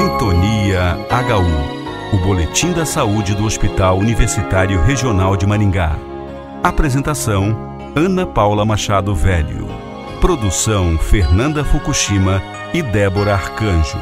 Sintonia HU, o Boletim da Saúde do Hospital Universitário Regional de Maringá. Apresentação: Ana Paula Machado Velho. Produção: Fernanda Fukushima e Débora Arcanjo.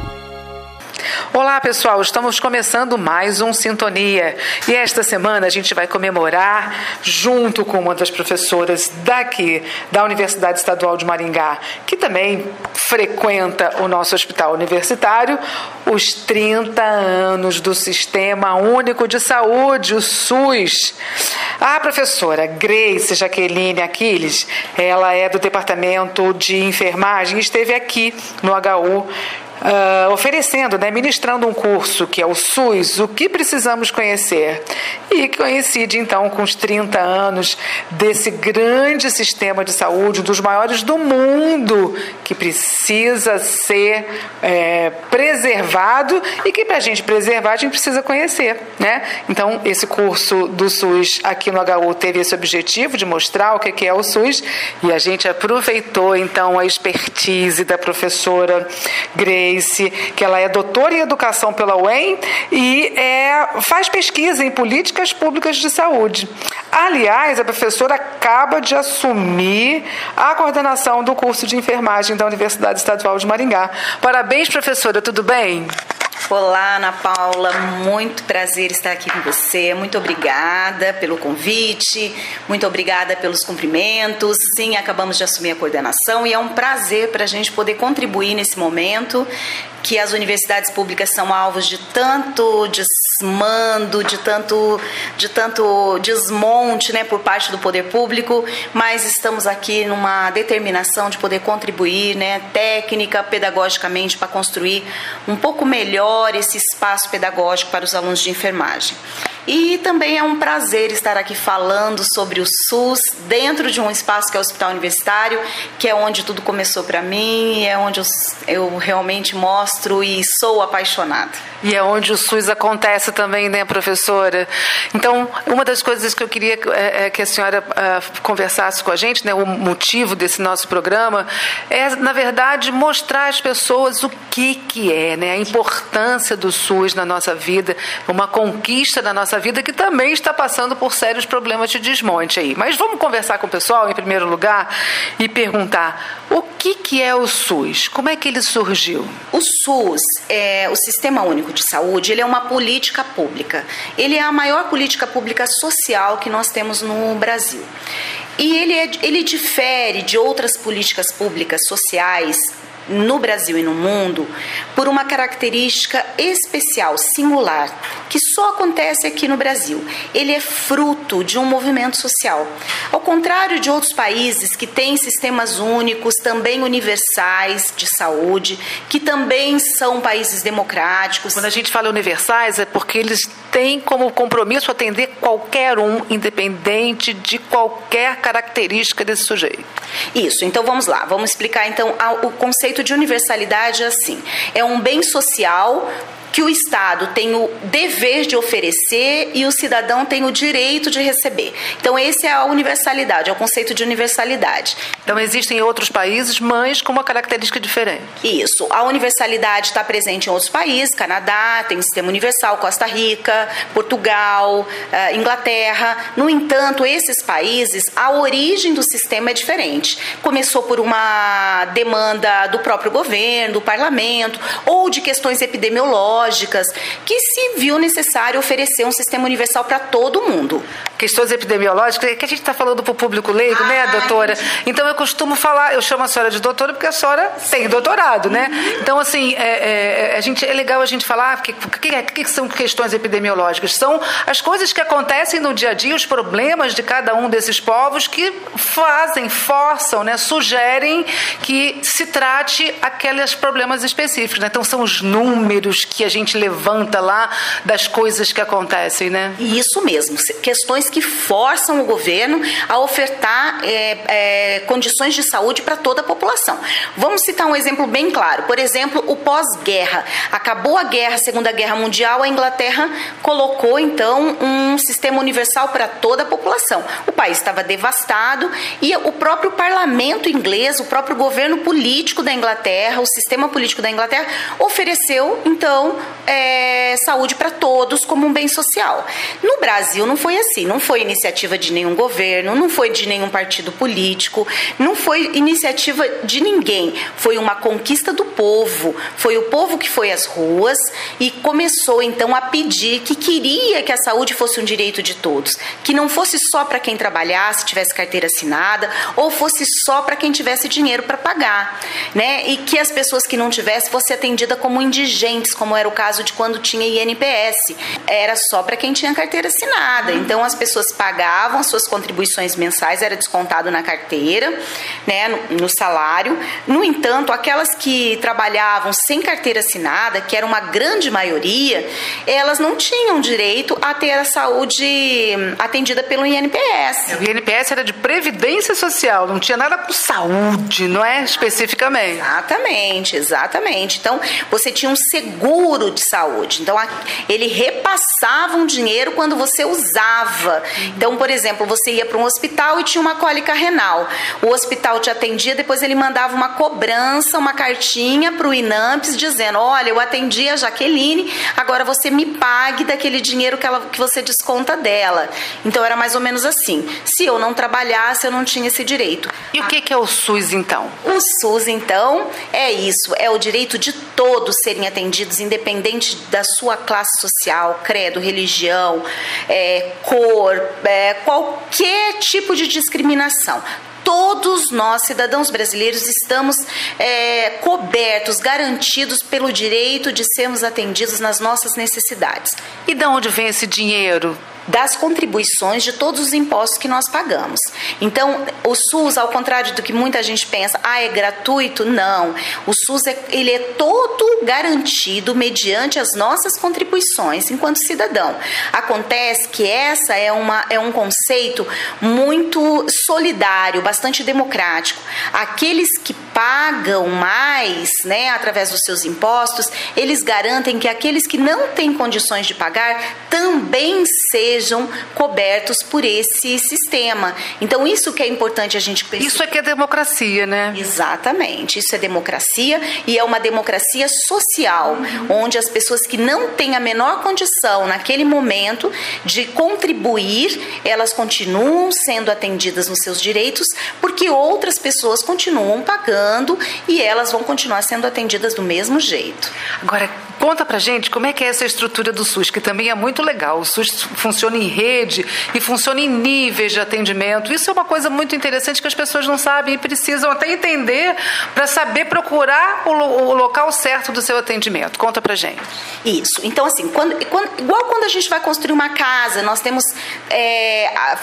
Olá pessoal, estamos começando mais um Sintonia e esta semana a gente vai comemorar, junto com uma das professoras daqui da Universidade Estadual de Maringá, que também frequenta o nosso hospital universitário, os 30 anos do Sistema Único de Saúde, o SUS. A professora Grace Jaqueline Aquiles, ela é do Departamento de Enfermagem e esteve aqui no HU oferecendo, ministrando um curso que é o SUS, o que precisamos conhecer, e que coincide então com os 30 anos desse grande sistema de saúde, um dos maiores do mundo, que precisa ser preservado e que para a gente preservar a gente precisa conhecer, né? Então esse curso do SUS aqui no HU teve esse objetivo de mostrar o que é o SUS, e a gente aproveitou então a expertise da professora Grace, que ela é doutora em educação pela UEM e faz pesquisa em políticas públicas de saúde. Aliás, a professora acaba de assumir a coordenação do curso de enfermagem da Universidade Estadual de Maringá. Parabéns, professora, tudo bem? Olá, Ana Paula, muito prazer estar aqui com você, muito obrigada pelo convite, muito obrigada pelos cumprimentos. Sim, acabamos de assumir a coordenação e é um prazer para a gente poder contribuir nesse momento que as universidades públicas são alvos de tanto desmando, de tanto desmonte, por parte do poder público, mas estamos aqui numa determinação de poder contribuir, técnica, pedagogicamente, para construir um pouco melhor esse espaço pedagógico para os alunos de enfermagem. E também é um prazer estar aqui falando sobre o SUS dentro de um espaço que é o Hospital Universitário, que é onde tudo começou para mim, é onde eu realmente mostro e sou apaixonada. E é onde o SUS acontece também, professora? Então, uma das coisas que eu queria que a senhora conversasse com a gente, o motivo desse nosso programa, é, na verdade, mostrar às pessoas o que é, a importância do SUS na nossa vida, uma conquista da nossa vida que também está passando por sérios problemas de desmonte aí. Mas vamos conversar com o pessoal, em primeiro lugar, e perguntar o que é o SUS? Como é que ele surgiu? O SUS, o Sistema Único de Saúde, ele é uma política pública. Ele é a maior política pública social que nós temos no Brasil. E ele difere de outras políticas públicas sociais no Brasil e no mundo por uma característica especial, singular, que só acontece aqui no Brasil. Ele é fruto de um movimento social. Ao contrário de outros países que têm sistemas únicos, também universais de saúde, que também são países democráticos. Quando a gente fala universais, é porque eles têm como compromisso atender qualquer um, independente de qualquer característica desse sujeito. Isso, então vamos lá, vamos explicar então o conceito de universalidade assim. É um bem social que o Estado tem o dever de oferecer e o cidadão tem o direito de receber. Então, esse é a universalidade, é o conceito de universalidade. Então, existem em outros países, mas com uma característica diferente. Isso. A universalidade está presente em outros países, Canadá, tem sistema universal, Costa Rica, Portugal, Inglaterra. No entanto, esses países, a origem do sistema é diferente. Começou por uma demanda do próprio governo, do parlamento, ou de questões epidemiológicas, que se viu necessário oferecer um sistema universal para todo mundo. Questões epidemiológicas, é que a gente está falando para o público leigo, doutora? Então eu costumo falar, eu chamo a senhora de doutora porque a senhora tem doutorado, Então, assim, é legal a gente falar o que são questões epidemiológicas. São as coisas que acontecem no dia a dia, os problemas de cada um desses povos que forçam, sugerem que se trate aqueles problemas específicos. Então, são os números que a gente levanta lá das coisas que acontecem, né? Isso mesmo, questões que forçam o governo a ofertar condições de saúde para toda a população. Vamos citar um exemplo bem claro. Por exemplo, o pós-guerra. Acabou a guerra, a Segunda Guerra Mundial, a Inglaterra colocou, então, um sistema universal para toda a população. O país estava devastado e o próprio parlamento inglês, o próprio governo político da Inglaterra, o sistema político da Inglaterra, ofereceu, então, saúde para todos como um bem social. No Brasil não foi assim, não foi iniciativa de nenhum governo, não foi de nenhum partido político, não foi iniciativa de ninguém, foi uma conquista do povo, foi o povo que foi às ruas e começou então a pedir que queria que a saúde fosse um direito de todos, que não fosse só para quem trabalhasse, tivesse carteira assinada, ou fosse só para quem tivesse dinheiro para pagar, né? E que as pessoas que não tivessem fossem atendidas como indigentes, como era o caso de quando tinha INPS, era só para quem tinha carteira assinada, então as pessoas pagavam as suas contribuições mensais, era descontado na carteira, né, no salário. No entanto, aquelas que trabalhavam sem carteira assinada, que era uma grande maioria, elas não tinham direito a ter a saúde atendida pelo INPS. O INPS era de Previdência Social, não tinha nada com saúde, não é? Especificamente. Exatamente. Então, você tinha um seguro de saúde. Então, ele repassava um dinheiro quando você usava. Então, por exemplo, você ia para um hospital e tinha uma cólica renal. O hospital te atendia, depois ele mandava uma cobrança, uma cartinha para o INAMPS dizendo: olha, eu atendi a Jaqueline, agora você me pague daquele dinheiro que você desconta dela. Então, era mais ou menos assim. Se eu não trabalhasse, eu não tinha esse direito. E o que é o SUS, então? O SUS, então, é isso. É o direito de todos serem atendidos, independente da sua classe social, credo, religião, cor, qualquer tipo de discriminação. Todos nós, cidadãos brasileiros, estamos cobertos, garantidos pelo direito de sermos atendidos nas nossas necessidades. E de onde vem esse dinheiro? Das contribuições de todos os impostos que nós pagamos. Então, o SUS, ao contrário do que muita gente pensa, é gratuito? Não. O SUS ele é todo garantido mediante as nossas contribuições enquanto cidadão. Acontece que essa é um conceito muito solidário, bastante democrático. Aqueles que pagam mais, né, através dos seus impostos, eles garantem que aqueles que não têm condições de pagar também sejam cobertos por esse sistema. Então, isso que é importante a gente perceber. Isso é que é democracia, né? Exatamente. Isso é democracia e é uma democracia social, onde as pessoas que não têm a menor condição naquele momento de contribuir, elas continuam sendo atendidas nos seus direitos, porque outras pessoas continuam pagando e elas vão continuar sendo atendidas do mesmo jeito. Agora, conta pra gente como é que é essa estrutura do SUS, que também é muito legal. O SUS funciona em rede e funciona em níveis de atendimento. Isso é uma coisa muito interessante que as pessoas não sabem e precisam até entender para saber procurar o local certo do seu atendimento. Conta pra gente. Isso. Então, assim, igual quando a gente vai construir uma casa, nós temos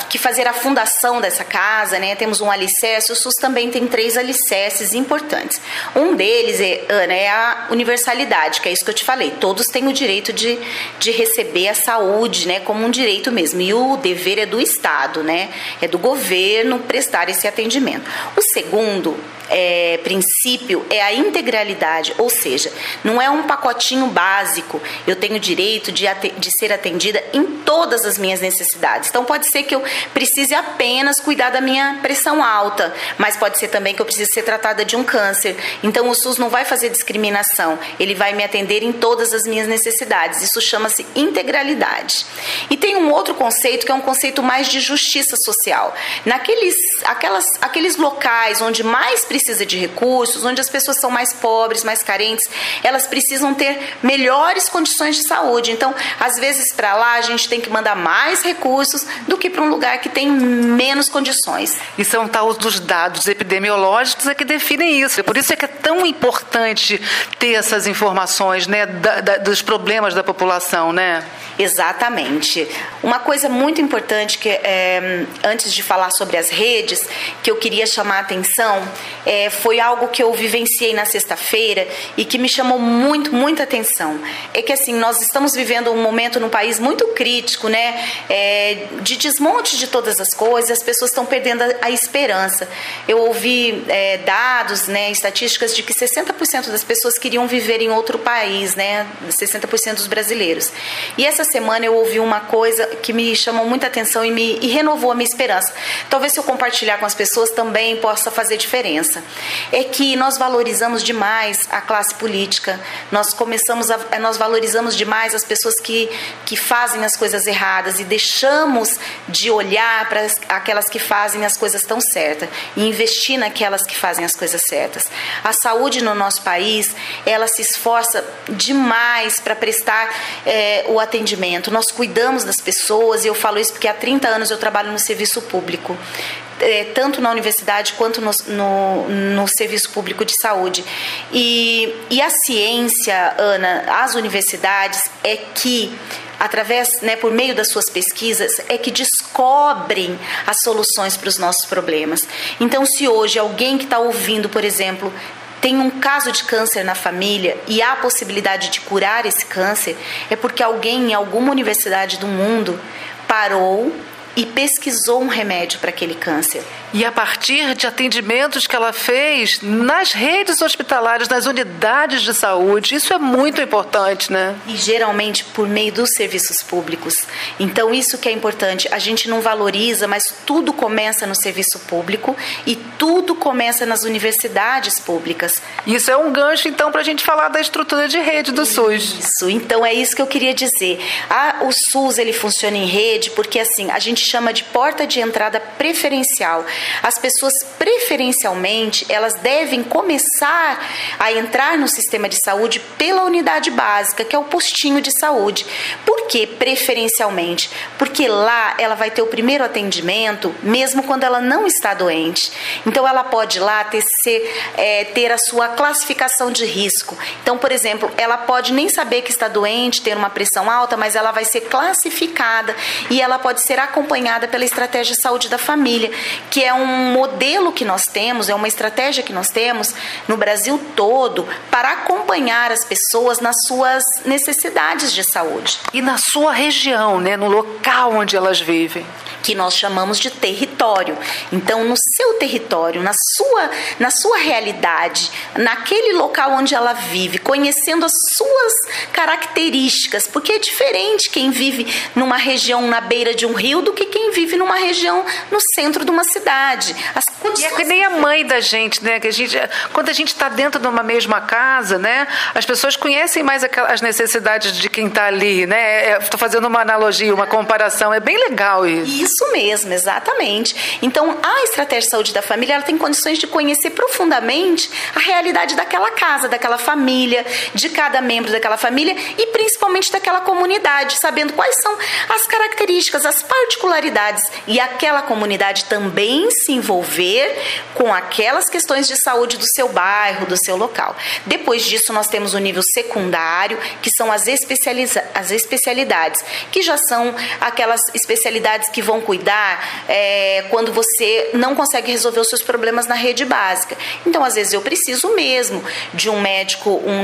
que fazer a fundação dessa casa, né? Temos um alicerce. O SUS também tem 3 alicerces importantes. Um deles é a universalidade, que é isso que eu te falei. Todos têm o direito de receber a saúde, né? Como um direito mesmo. E o dever é do Estado, né? É do governo prestar esse atendimento. O segundo princípio é a integralidade, ou seja, não é um pacotinho básico. Eu tenho direito de ser atendida em todas as minhas necessidades. Então, pode ser que eu precise apenas cuidar da minha pressão alta, mas pode ser também que eu precise ser tratada de um câncer. Então, o SUS não vai fazer discriminação, ele vai me atender em todas as minhas necessidades. Isso chama-se integralidade. E tem um outro conceito que é um conceito mais de justiça social. Aqueles locais onde mais precisa de recursos, onde as pessoas são mais pobres, mais carentes, elas precisam ter melhores condições de saúde. Então, às vezes, para lá, a gente tem que mandar mais recursos do que para um lugar que tem menos condições. E são os dados epidemiológicos que definem isso. Por isso é que é tão importante ter essas informações, né, né, dos problemas da população, né? Exatamente. Uma coisa muito importante que antes de falar sobre as redes, que eu queria chamar a atenção, foi algo que eu vivenciei na sexta-feira e que me chamou muita atenção. É que assim, nós estamos vivendo um momento no país muito crítico, né? De desmonte de todas as coisas, as pessoas estão perdendo a esperança. Eu ouvi dados, né, estatísticas de que 60% das pessoas queriam viver em outro país, né? 60% dos brasileiros. E essa semana eu ouvi uma coisa que me chamou muita atenção e renovou a minha esperança. Talvez se eu compartilhar com as pessoas também possa fazer diferença. É que nós valorizamos demais a classe política, nós valorizamos demais as pessoas que fazem as coisas erradas e deixamos de olhar para aquelas que fazem as coisas tão certas e investir naquelas que fazem as coisas certas. A saúde no nosso país, ela se esforça demais para prestar o atendimento. Nós cuidamos das pessoas, e eu falo isso porque há 30 anos eu trabalho no serviço público, tanto na universidade quanto no serviço público de saúde. E a ciência, Ana, as universidades é que, através, né, por meio das suas pesquisas, é que descobrem as soluções para os nossos problemas. Então, se hoje alguém que está ouvindo, por exemplo, tem um caso de câncer na família e há a possibilidade de curar esse câncer, é porque alguém em alguma universidade do mundo parou e pesquisou um remédio para aquele câncer. E a partir de atendimentos que ela fez nas redes hospitalares, nas unidades de saúde, isso é muito importante, né? E geralmente por meio dos serviços públicos. Então isso que é importante, a gente não valoriza, mas tudo começa no serviço público e tudo começa nas universidades públicas. Isso é um gancho então para a gente falar da estrutura de rede do SUS. Isso, então é isso que eu queria dizer. O SUS, ele funciona em rede porque assim, a gente chama de porta de entrada preferencial. As pessoas preferencialmente, elas devem começar a entrar no sistema de saúde pela unidade básica, que é o postinho de saúde. Por que preferencialmente? Porque lá ela vai ter o primeiro atendimento, mesmo quando ela não está doente. Então ela pode lá ter a sua classificação de risco. Então, por exemplo, ela pode nem saber que está doente, ter uma pressão alta, mas ela vai ser classificada e ela pode ser acompanhada pela estratégia de saúde da família, que é um modelo que nós temos, é uma estratégia que nós temos no Brasil todo para acompanhar as pessoas nas suas necessidades de saúde. E na sua região, né, no local onde elas vivem. Que nós chamamos de território. Então, no seu território, na sua realidade, naquele local onde ela vive, conhecendo as suas características, porque é diferente quem vive numa região na beira de um rio do que quem vive numa região no centro de uma cidade. E é que nem a mãe da gente, né? Que quando a gente está dentro de uma mesma casa, né? As pessoas conhecem mais as necessidades de quem está ali, né? Estou fazendo uma analogia, uma comparação. É bem legal isso. Isso mesmo, exatamente. Então, a estratégia de saúde da família, ela tem condições de conhecer profundamente a realidade daquela casa, daquela família, de cada membro daquela família e principalmente daquela comunidade, sabendo quais são as características, as particularidades e aquela comunidade também se envolver com aquelas questões de saúde do seu bairro, do seu local. Depois disso, nós temos o nível secundário, que são as especialidades, que já são aquelas especialidades que vão cuidar quando você não consegue resolver os seus problemas na rede básica. Então, às vezes, eu preciso mesmo de um médico, um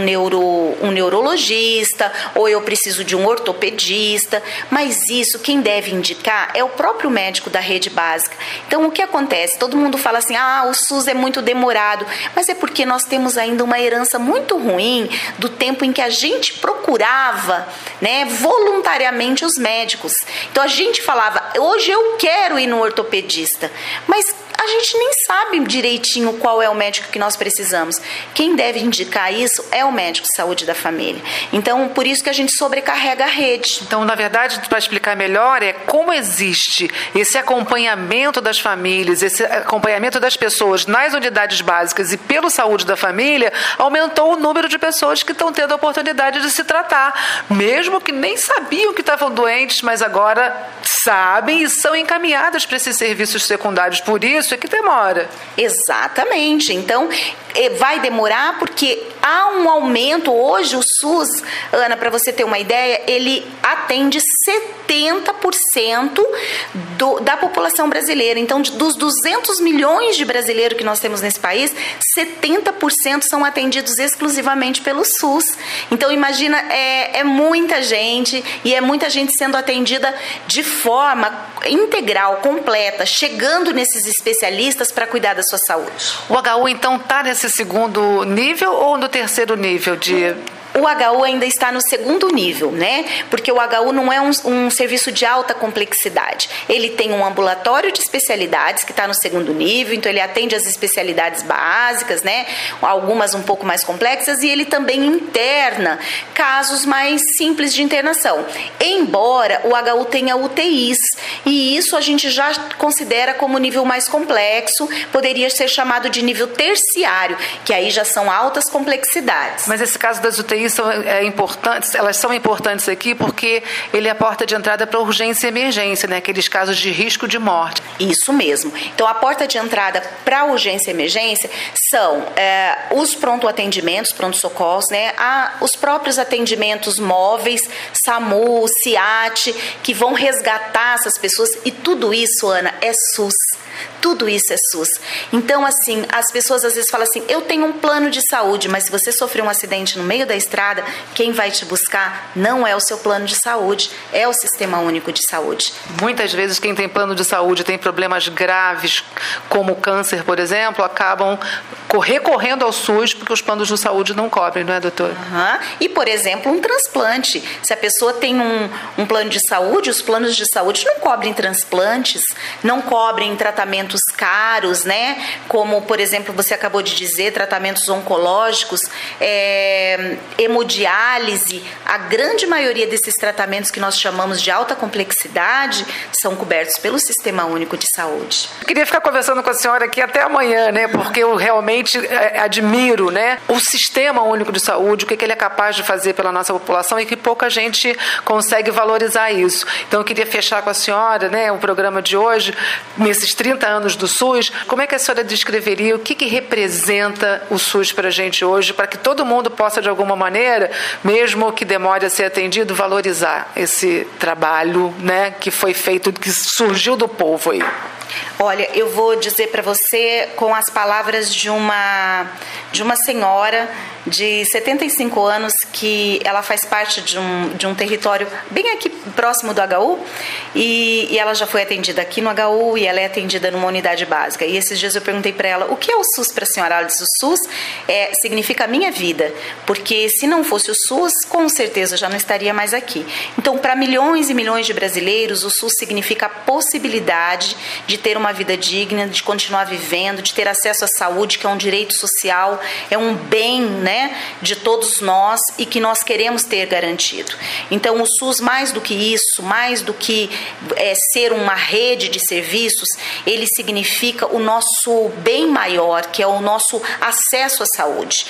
neurologista, ou eu preciso de um ortopedista, mas isso, quem deve indicar é o próprio médico da rede básica. Então, o que acontece? Todo mundo fala assim, o SUS é muito demorado, mas é porque nós temos ainda uma herança muito ruim do tempo em que a gente procurava, né, voluntariamente os médicos. Então, a gente falava, hoje eu quero ir no ortopedista, mas a gente nem sabe direitinho qual é o médico que nós precisamos. Quem deve indicar isso é o médico de saúde da família. Então, por isso que a gente sobrecarrega a rede. Então, na verdade, para explicar melhor, é como existe esse acompanhamento das famílias, esse acompanhamento das pessoas nas unidades básicas e pelo saúde da família, aumentou o número de pessoas que estão tendo a oportunidade de se tratar, mesmo que nem sabiam que estavam doentes, mas agora sabem e são encaminhadas para esses serviços secundários. Por isso é que demora. Exatamente. Então, vai demorar porque há um aumento. Hoje o SUS, Ana, para você ter uma ideia, ele atende 70% da população brasileira. Então, dos 200 milhões de brasileiros que nós temos nesse país, 70% são atendidos exclusivamente pelo SUS. Então, imagina, é muita gente, e é muita gente sendo atendida de forma integral, completa, chegando nesses especialistas para cuidar da sua saúde. O HU, então, está nesse segundo nível ou no terceiro nível de... O HU ainda está no segundo nível, né? Porque o HU não é um serviço de alta complexidade. Ele tem um ambulatório de especialidades que está no segundo nível, então ele atende as especialidades básicas, né? Algumas um pouco mais complexas, e ele também interna casos mais simples de internação. Embora o HU tenha UTIs, e isso a gente já considera como nível mais complexo, poderia ser chamado de nível terciário, que aí já são altas complexidades. Mas esse caso das UTIs elas são importantes aqui porque ele é a porta de entrada para urgência e emergência, né? Aqueles casos de risco de morte. Isso mesmo. Então, a porta de entrada para urgência e emergência são os pronto-atendimentos, pronto-socorros, né? Os próprios atendimentos móveis, SAMU, SIAT, que vão resgatar essas pessoas, e tudo isso, Ana, é SUS. Tudo isso é SUS. Então, assim, as pessoas às vezes falam assim, eu tenho um plano de saúde, mas se você sofrer um acidente no meio da estrada, quem vai te buscar não é o seu plano de saúde, é o Sistema Único de Saúde. Muitas vezes quem tem plano de saúde tem problemas graves, como câncer, por exemplo, acabam recorrendo ao SUS porque os planos de saúde não cobrem, não é, doutora? E, por exemplo, um transplante. Se a pessoa tem um plano de saúde, os planos de saúde não cobrem transplantes, não cobrem tratamentos caros, né? Como, por exemplo, você acabou de dizer, tratamentos oncológicos, hemodiálise. A grande maioria desses tratamentos que nós chamamos de alta complexidade são cobertos pelo Sistema Único de Saúde. Eu queria ficar conversando com a senhora aqui até amanhã, né? Porque eu realmente admiro, né, o Sistema Único de Saúde, o que ele é capaz de fazer pela nossa população e que pouca gente consegue valorizar isso. Então eu queria fechar com a senhora, né, o programa de hoje, nesses 30 anos do SUS. Como é que a senhora descreveria o que representa o SUS para a gente hoje, para que todo mundo possa, de alguma maneira, mesmo que demore a ser atendido, valorizar esse trabalho, né, que foi feito, que surgiu do povo aí? Olha, eu vou dizer para você com as palavras de uma senhora de 75 anos, que ela faz parte de um território bem aqui próximo do HU, e ela já foi atendida aqui no HU, e ela é atendida numa unidade básica. E esses dias eu perguntei para ela, o que é o SUS para a senhora? Ela disse, o SUS significa a minha vida, porque se não fosse o SUS, com certeza eu já não estaria mais aqui. Então, para milhões e milhões de brasileiros, o SUS significa a possibilidade de ter uma vida digna, de continuar vivendo, de ter acesso à saúde, que é um direito social, é um bem, né, de todos nós, e que nós queremos ter garantido. Então, o SUS, mais do que isso, mais do que ser uma rede de serviços, ele significa o nosso bem maior, que é o nosso acesso à saúde.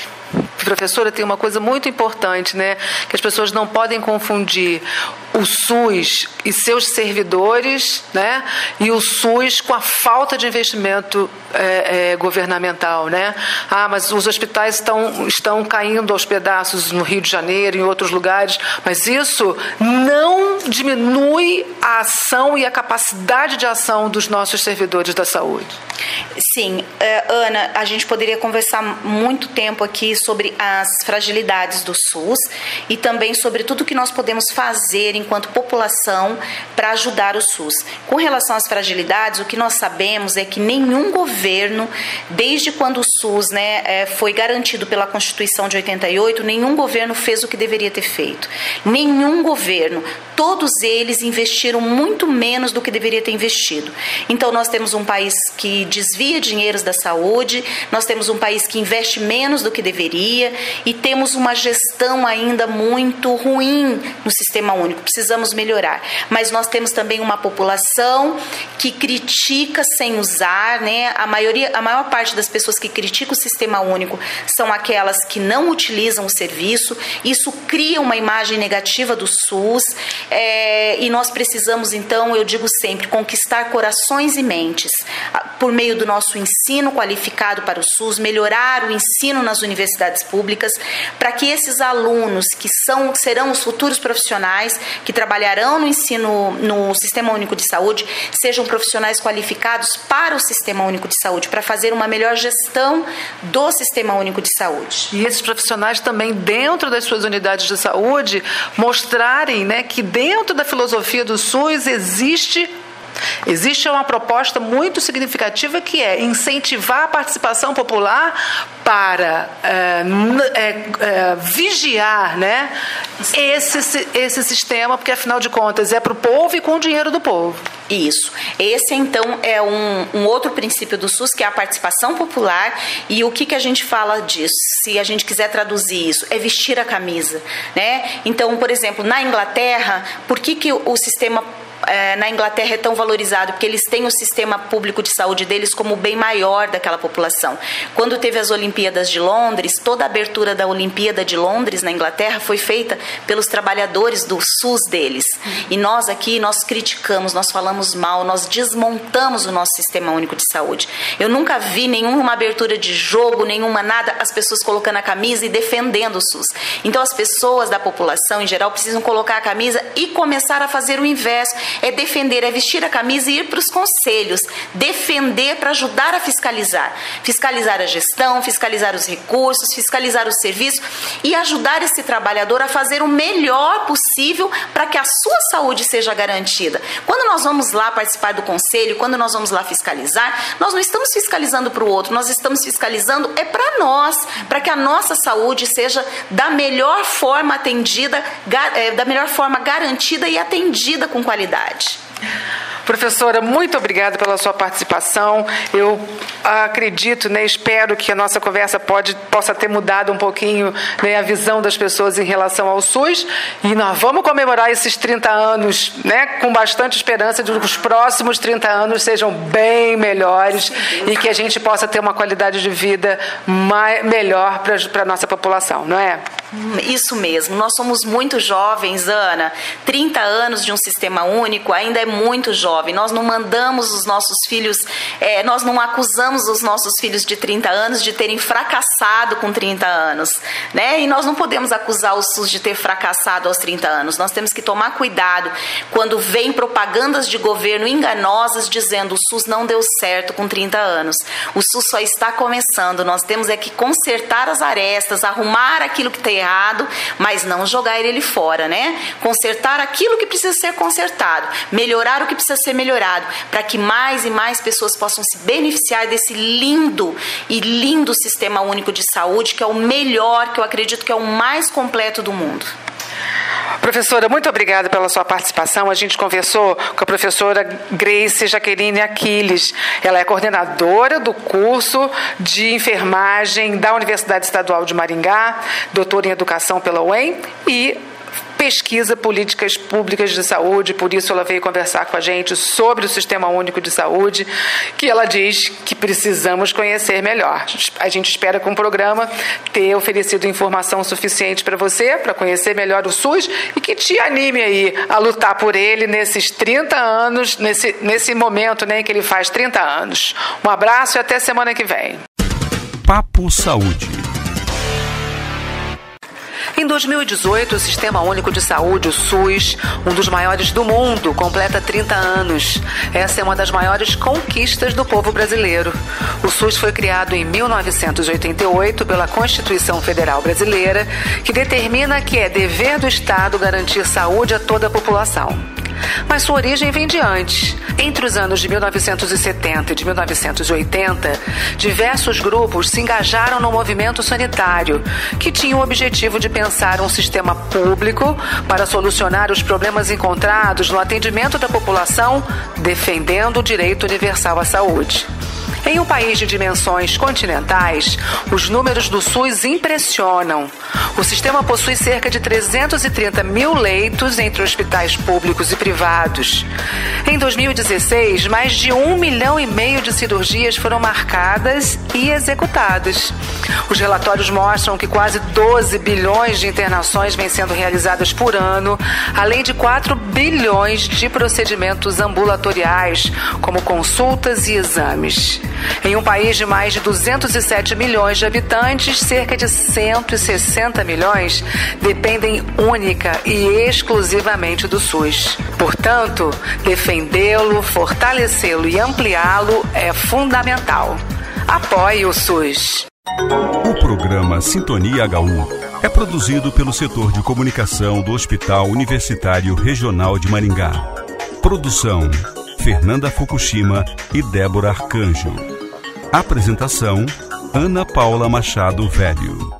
Professora, tem uma coisa muito importante, né, que as pessoas não podem confundir o SUS e seus servidores, né, e o SUS com a falta de investimento governamental, né? Mas os hospitais estão caindo aos pedaços no Rio de Janeiro e em outros lugares, mas isso não diminui a ação e a capacidade de ação dos nossos servidores da saúde. Sim, Ana, a gente poderia conversar muito tempo aqui sobre as fragilidades do SUS e também sobre tudo que nós podemos fazer enquanto população para ajudar o SUS. Com relação às fragilidades, o que nós sabemos é que nenhum governo, desde quando o SUS, né, foi garantido pela Constituição de 88, nenhum governo fez o que deveria ter feito. Nenhum governo. Todos eles investiram muito menos do que deveria ter investido. Então, nós temos um país que desvia dinheiros da saúde, nós temos um país que investe menos do que deveria e temos uma gestão ainda muito ruim no Sistema Único. Precisamos melhorar. Mas nós temos também uma população que critica sem usar, né? A maior parte das pessoas que criticam o Sistema Único são aquelas que não utilizam o serviço. Isso cria uma imagem negativa do SUS. E nós precisamos, então, eu digo sempre, conquistar corações e mentes. por meio do nosso ensino qualificado para o SUS, melhorar o ensino nas universidades públicas, para que esses alunos que serão os futuros profissionais que trabalharão no Sistema Único de Saúde sejam profissionais qualificados para o Sistema Único de Saúde, para fazer uma melhor gestão do Sistema Único de Saúde. E esses profissionais também, dentro das suas unidades de saúde, mostrarem, né, que dentro da filosofia do SUS existe uma proposta muito significativa, que é incentivar a participação popular para vigiar, né, esse sistema, porque afinal de contas é para o povo e com o dinheiro do povo. Isso. Esse, então, é um outro princípio do SUS, que é a participação popular. E o que a gente fala disso? Se a gente quiser traduzir isso, é vestir a camisa, né? Então, por exemplo, na Inglaterra, por que o sistema na Inglaterra é tão valorizado? Porque eles têm o sistema público de saúde deles como o bem maior daquela população. Quando teve as Olimpíadas de Londres, toda a abertura da Olimpíada de Londres na Inglaterra foi feita pelos trabalhadores do SUS deles. E nós aqui, nós criticamos, nós falamos mal, nós desmontamos o nosso Sistema Único de Saúde. Eu nunca vi nenhuma abertura de jogo, nenhuma nada, as pessoas colocando a camisa e defendendo o SUS. Então as pessoas da população em geral precisam colocar a camisa e começar a fazer o inverso. É defender, é vestir a camisa e ir para os conselhos, defender para ajudar a fiscalizar. Fiscalizar a gestão, fiscalizar os recursos, fiscalizar o serviço e ajudar esse trabalhador a fazer o melhor possível para que a sua saúde seja garantida. Quando nós vamos lá participar do conselho, quando nós vamos lá fiscalizar, nós não estamos fiscalizando para o outro, nós estamos fiscalizando para nós, para que a nossa saúde seja da melhor forma atendida, da melhor forma garantida e atendida com qualidade. Professora, muito obrigada pela sua participação. Eu acredito, né, espero que a nossa conversa possa ter mudado um pouquinho, né, a visão das pessoas em relação ao SUS, e nós vamos comemorar esses 30 anos, né, com bastante esperança de que os próximos 30 anos sejam bem melhores e que a gente possa ter uma qualidade de vida melhor para a nossa população, não é? Isso mesmo, nós somos muito jovens, Ana. 30 anos de um sistema único ainda é muito jovem. Nós não mandamos os nossos filhos, nós não acusamos os nossos filhos de 30 anos de terem fracassado com 30 anos, né? E nós não podemos acusar o SUS de ter fracassado aos 30 anos. Nós temos que tomar cuidado quando vem propagandas de governo enganosas dizendo o SUS não deu certo com 30 anos. O SUS só está começando. Nós temos que consertar as arestas, arrumar aquilo que tem errado, mas não jogar ele fora, né? Consertar aquilo que precisa ser consertado, melhorar o que precisa ser melhorado, para que mais e mais pessoas possam se beneficiar desse lindo Sistema Único de Saúde, que é o melhor, que eu acredito que é o mais completo do mundo. Professora, muito obrigada pela sua participação. A gente conversou com a professora Grace Jaqueline Aquiles. Ela é coordenadora do curso de enfermagem da Universidade Estadual de Maringá, doutora em educação pela UEM e pesquisa políticas públicas de saúde. Por isso ela veio conversar com a gente sobre o Sistema Único de Saúde, que ela diz que precisamos conhecer melhor. A gente espera com o programa ter oferecido informação suficiente para você, para conhecer melhor o SUS e que te anime aí a lutar por ele nesses 30 anos, nesse momento, né, em que ele faz 30 anos. Um abraço e até semana que vem. Papo Saúde. Em 2018, o Sistema Único de Saúde, o SUS, um dos maiores do mundo, completa 30 anos. Essa é uma das maiores conquistas do povo brasileiro. O SUS foi criado em 1988 pela Constituição Federal Brasileira, que determina que é dever do Estado garantir saúde a toda a população. Mas sua origem vem de antes. Entre os anos de 1970 e de 1980, diversos grupos se engajaram no movimento sanitário, que tinha o objetivo de pensar um sistema público para solucionar os problemas encontrados no atendimento da população, defendendo o direito universal à saúde. Em um país de dimensões continentais, os números do SUS impressionam. O sistema possui cerca de 330 mil leitos entre hospitais públicos e privados. Em 2016, mais de 1,5 milhão de cirurgias foram marcadas e executadas. Os relatórios mostram que quase 12 bilhões de internações vêm sendo realizadas por ano, além de 4 bilhões de procedimentos ambulatoriais, como consultas e exames. Em um país de mais de 207 milhões de habitantes, cerca de 160 milhões dependem única e exclusivamente do SUS. Portanto, defendê-lo, fortalecê-lo e ampliá-lo é fundamental. Apoie o SUS. O programa Sintonia HU é produzido pelo setor de comunicação do Hospital Universitário Regional de Maringá. Produção: Fernanda Fukushima e Débora Arcanjo. Apresentação: Ana Paula Machado Velho.